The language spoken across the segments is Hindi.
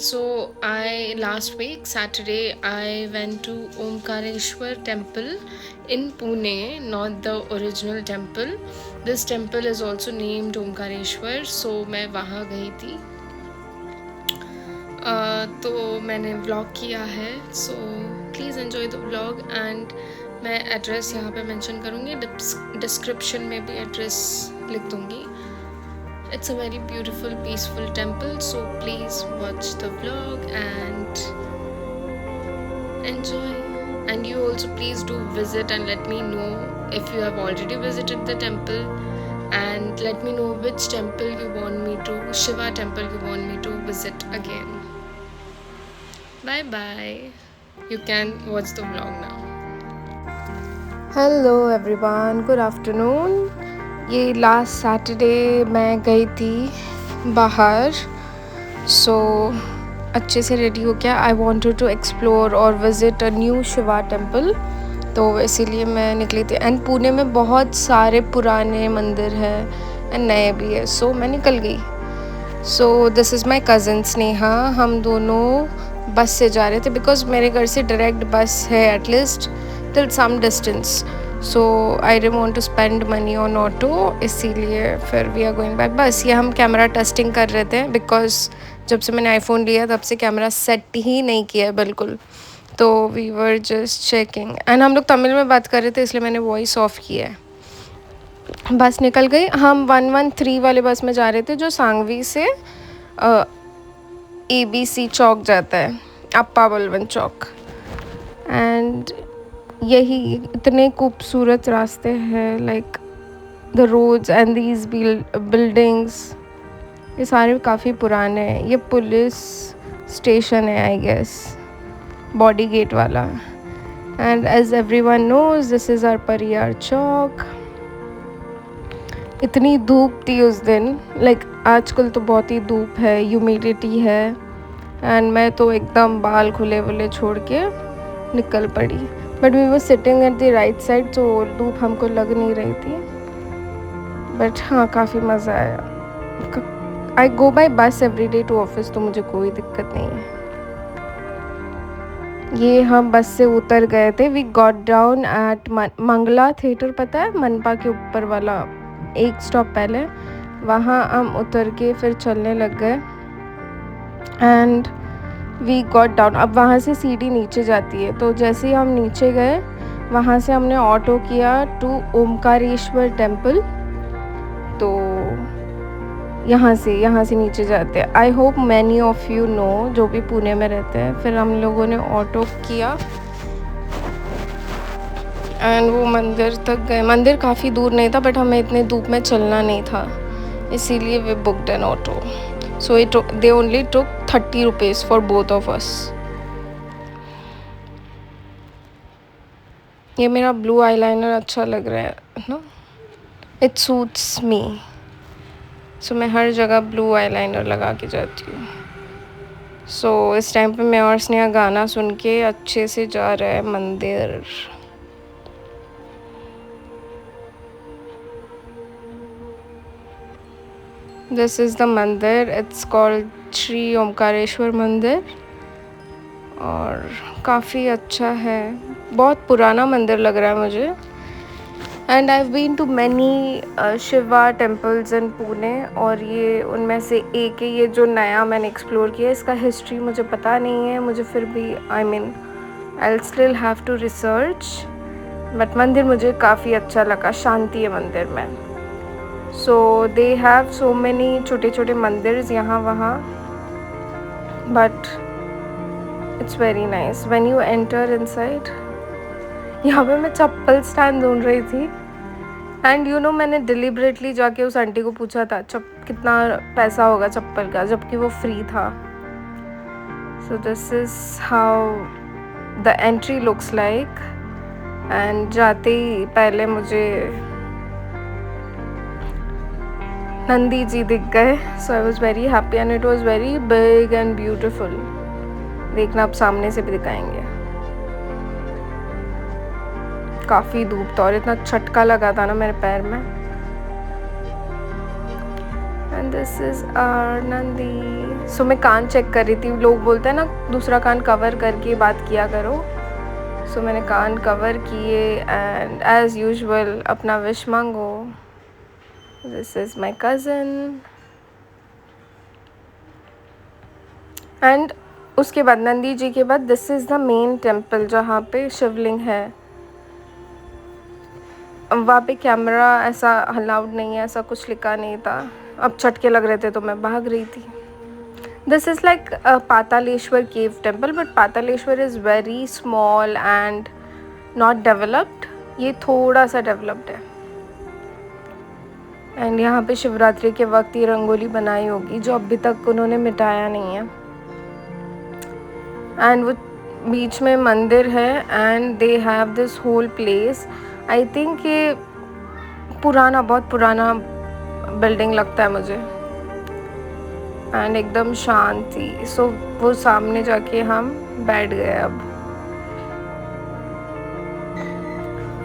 So I last week Saturday I went to Omkareshwar temple in Pune, not the original temple. This temple is also named Omkareshwar. So मैं वहाँ गई थी. तो मैंने व्लॉग किया है. So please enjoy the vlog and मैं एड्रेस यहाँ पे मेंशन करूँगी. डिस्क्रिप्शन में भी एड्रेस लिख दूँगी. It's a very beautiful, peaceful temple, so please watch the vlog and enjoy. And you also please do visit and let me know if you have already visited the temple, and let me know which temple you want me to, Shiva temple you want me to visit again. Bye bye. You can watch the vlog now. Hello everyone, good afternoon. ये लास्ट सैटरडे मैं गई थी बाहर. सो अच्छे से रेडी हो गया. आई वांटेड टू एक्सप्लोर और visit a new Shiva temple, तो इसीलिए मैं निकली थी. एंड पुणे में बहुत सारे पुराने मंदिर हैं एंड नए भी है. सो मैं निकल गई. सो this is my cousin Sneha. हम दोनों बस से जा रहे थे बिकॉज़ मेरे घर से डायरेक्ट बस है at least till some distance. So I didn't want to spend money on auto, इसीलिए फिर वी आर गोइंग बैक. बस ये हम कैमरा टेस्टिंग कर रहे थे बिकॉज जब से मैंने आईफोन लिया तब से कैमरा सेट ही नहीं किया है बिल्कुल. तो we were just checking and हम लोग तमिल में बात कर रहे थे इसलिए मैंने वॉइस ऑफ किया है. बस निकल गई. हम 113 वाले बस में जा रहे थे जो सांगवी से ABC चौक जाता है, अप्पा बलवन चौक. एंड यही इतने खूबसूरत रास्ते हैं, like the roads and these buildings, ये सारे काफ़ी पुराने हैं. ये पुलिस स्टेशन है आई गेस, बॉडी गेट वाला. And as everyone knows this is our Periyar Chowk. इतनी धूप थी उस दिन, लाइक आजकल तो बहुत ही धूप है, ह्यूमिडिटी है. एंड मैं तो एकदम बाल खुले वुले छोड़ के निकल पड़ी. But we were sitting at the right side, तो धूप हमको लग नहीं रही थी. बट हाँ, काफ़ी मज़ा आया. I go by bus every day to office, तो मुझे कोई दिक्कत नहीं है. ये हम बस से उतर गए थे. We got down at Mangala theatre, पता है मनपा के ऊपर वाला, एक स्टॉप पहले. वहाँ हम उतर के फिर चलने लग गए एंड वी गॉट डाउन. अब वहाँ से सीढ़ी नीचे जाती है, तो जैसे ही हम नीचे गए वहाँ से हमने ऑटो किया टू ओमकारेश्वर टेम्पल. तो यहाँ से नीचे जाते हैं. I hope many of you know जो भी पुणे में रहते हैं. फिर हम लोगों ने ऑटो किया एंड वो मंदिर तक गए. मंदिर काफ़ी दूर नहीं था बट हमें इतने धूप में चलना नहीं था, इसीलिए we booked an auto. So they only took 30 rupees for both of us. ये मेरा ब्लू आईलाइनर अच्छा लग रहा है ना, इट सूट्स मी. सो मैं हर जगह ब्लू आईलाइनर लगा के जाती हूँ. सो इस टाइम पे मैं और स्नेहा गाना सुन के अच्छे से जा रहा है मंदिर. दिस इज़ द मंदिर. इट्स कॉल्ड श्री ओमकारेश्वर मंदिर और काफ़ी अच्छा है. बहुत पुराना मंदिर लग रहा है मुझे. And I have been to many Shiva temples in Pune, और ये उनमें से एक है. ये जो नया मैंने एक्सप्लोर किया, इसका हिस्ट्री मुझे पता नहीं है. मुझे फिर भी I mean I still have to research. But मंदिर मुझे काफ़ी अच्छा लगा, शांति है मंदिर में. सो दे हैव सो मैनी छोटे छोटे मंदिर्स यहाँ वहाँ, but it's very nice when you enter inside. यहाँ पे मैं चप्पल स्टैंड ढूंढ रही थी एंड यू नो मैंने डिलिबरेटली जाके उस आंटी को पूछा था कितना पैसा होगा चप्पल का, जबकि वो फ्री था. So this is how the entry looks like. And जाते ही पहले मुझे नंदी जी दिख गए. So I was very happy and it was very big and beautiful. देखना, अब सामने से भी दिखाएंगे. काफ़ी धूप था और इतना झटका लगा था ना मेरे पैर में. And this is our Nandi. So मैं कान चेक कर रही थी, लोग बोलते हैं ना दूसरा कान कवर करके बात किया करो। सो मैंने कान कवर किए एंड एज़ यूजुअल अपना विश मांगो। This is my cousin. And उसके बाद नंदी जी के बाद this is the main temple जहाँ पे शिवलिंग है। वहाँ पे कैमरा ऐसा अलाउड नहीं है, ऐसा कुछ लिखा नहीं था। अब झटके लग रहे थे तो मैं भाग रही थी। This is like Pataleshwar cave temple, but Pataleshwar is very small and not developed. ये थोड़ा सा डेवलप्ड है। एंड यहाँ पे शिवरात्रि के वक्त ये रंगोली बनाई होगी जो अभी तक उन्होंने मिटाया नहीं है। एंड वो बीच में मंदिर है and they have this whole place. I think ये पुराना, बहुत पुराना बिल्डिंग लगता है मुझे। एंड एकदम शांति। सो वो सामने जाके हम बैठ गए। अब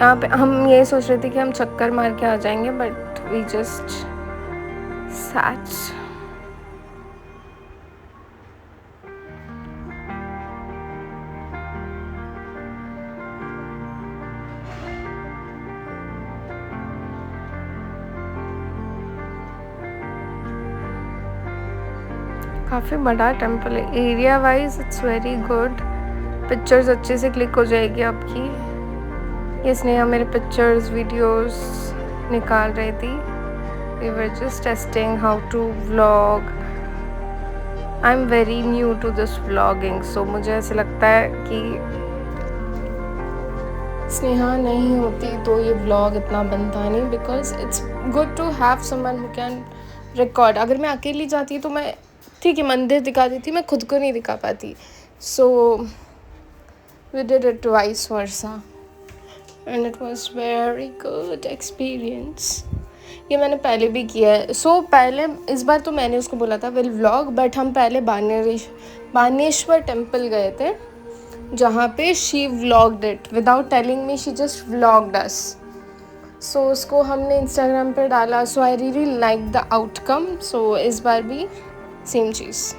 यहाँ पे हम ये सोच रहे थे कि हम चक्कर मार के आ जाएंगे, बट वी जस्ट सैट। काफ़ी बड़ा टेम्पल है। Area wise it's very good. Pictures अच्छे से क्लिक हो जाएगी आपकी। ये स्नेहा मेरे पिक्चर्स वीडियोस निकाल रही थी। We were just testing how to vlog. I am very new to this vlogging, so मुझे ऐसे लगता है कि स्नेहा नहीं होती तो ये व्लॉग इतना बनता नहीं, because it's good to have someone who can record. अगर मैं अकेली जाती तो मैं ठीक है मंदिर दिखा देती, मैं खुद को नहीं दिखा पाती। So we did it vice versa and it was very good experience. ये मैंने पहले भी किया है। सो पहले इस बार तो मैंने उसको बोला था विल व्लॉग, बट हम पहले बानेश्वर टेम्पल गए थे जहाँ पे she vlogged it without telling me. She just vlogged us. So उसको हमने इंस्टाग्राम पे डाला। So I really like the outcome. सो इस बार भी सेम चीज़।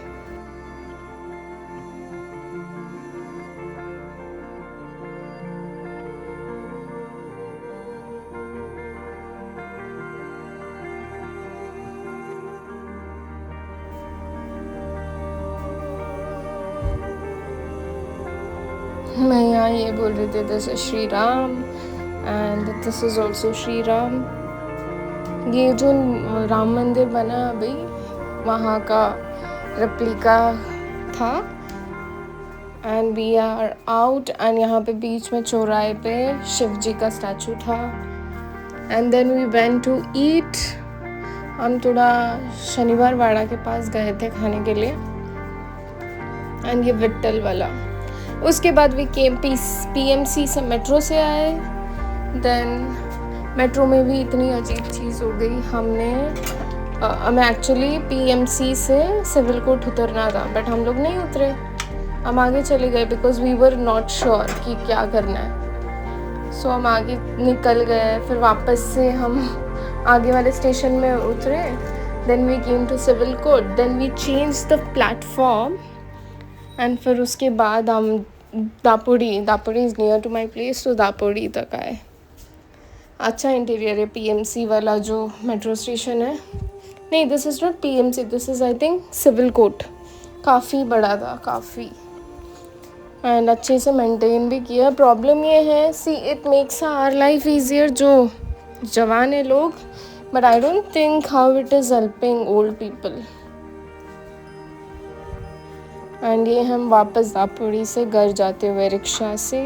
मैं यहाँ ये बोल रही थी this is Shri Ram and this is also Shri Ram. ये जो राम मंदिर बना अभी वहाँ का रेप्लिका था। And we are out and यहाँ पे बीच में चौराहे पे शिव जी का स्टैचू था। And then we went to eat. हम थोड़ा शनिवार वाड़ा के पास गए थे खाने के लिए एंड ये विट्ठल वाला। उसके बाद वी केम PMC से मेट्रो से आए। देन मेट्रो में भी इतनी अजीब चीज़ हो गई। हमें एक्चुअली PMC से सिविल कोर्ट उतरना था, बट हम लोग नहीं उतरे, हम आगे चले गए because we were not sure कि क्या करना है। सो हम आगे निकल गए, फिर वापस से हम आगे वाले स्टेशन में उतरे। Then we came to civil court, then we change the platform and फिर उसके बाद हम Dapodi is near to my place, तो दापोड़ी तक आए। अच्छा इंटीरियर है PMC वाला जो मेट्रो स्टेशन है। नहीं, this is not PMC, this is I think civil court. काफ़ी बड़ा था, काफ़ी, एंड अच्छे से मेंटेन भी किया। प्रॉब्लम ये है, see it makes our life easier जो जवान है लोग, but I don't think how it is helping old people. And ये हम वापस दापोड़ी से घर जाते हुए रिक्शा से,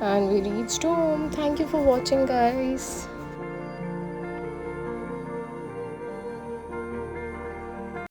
and we reached home. Thank you for watching guys.